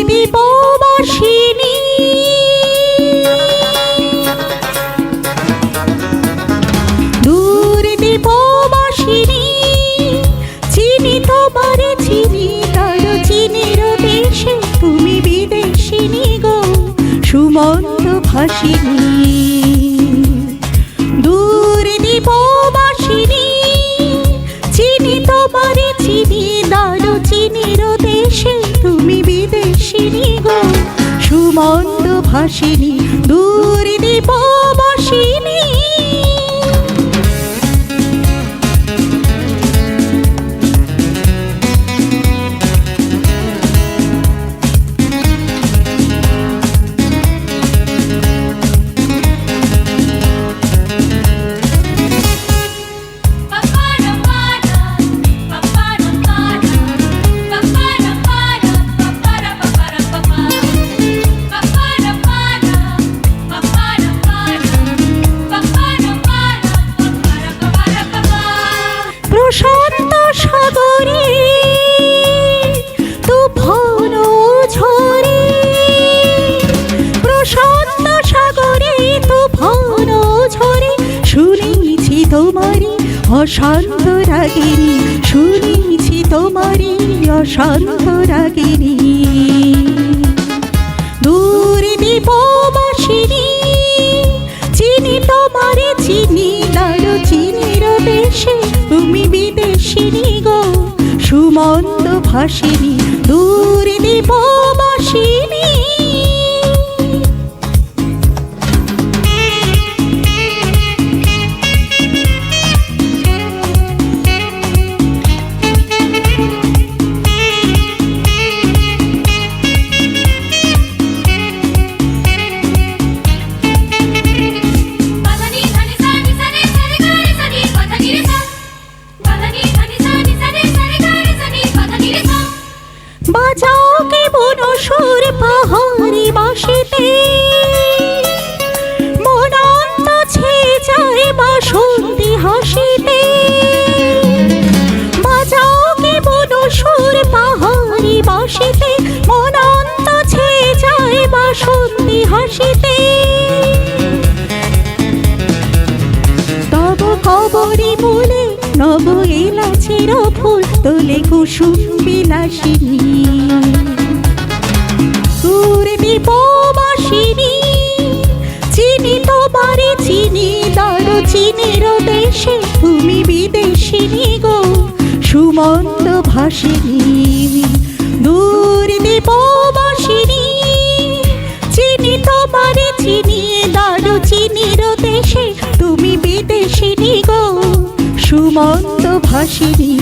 দূরদীপবাসিনী দূরদীপবাসিনী চিনি তোমারে চিনি তার চিনির দেশে তুমি বিদেশিনী গো সুমন্ত ভাসিনী দূরদীপবাসিনী চিনি তোমারে চিনি তার চিনির দেশে তুমি বিদেশিনী গো সুমন্ত ভাসিনী দূরদীপবাসিনী প্রশান্ত সাগরে তুফান ঝরে প্রশান্ত সাগরে তুফান ঝরে শুনেছি তোমারি অশান্ত রাগিনী শুনেছি তোমারি অশান্ত রাগিনী দূরদীপবাসিনী চিনি তোমারে চিনি তার চিনির দেশে তুমি বিদেশিনী গো সুমন্ত ভাসিনী দূরদীপবাসিনী বাজাও কে বনসুর পাহাড়ি বাঁশিতে মনন্ত ছেয়ে যায় বাসন্তী হাসিতে বাজাও কে বনসুর পাহাড়ি বাঁশিতে মনন্ত ছেয়ে যায় বাসন্তী হাসিতে তব কবরী মূলে নব এলাচের ফুল তোলে কুসুম বিলাসিনী দূরদীপবাসিনী চিনি তোমারে চিনি তার চিনির দেশে তুমি বিদেশিনী গো সুমন্ত ভাসিনী দূরদীপবাসিনী চিনি তোমারে চিনি তার চিনির দেশে তুমি বিদেশিনী গো সুমন্ত ভাসিনী।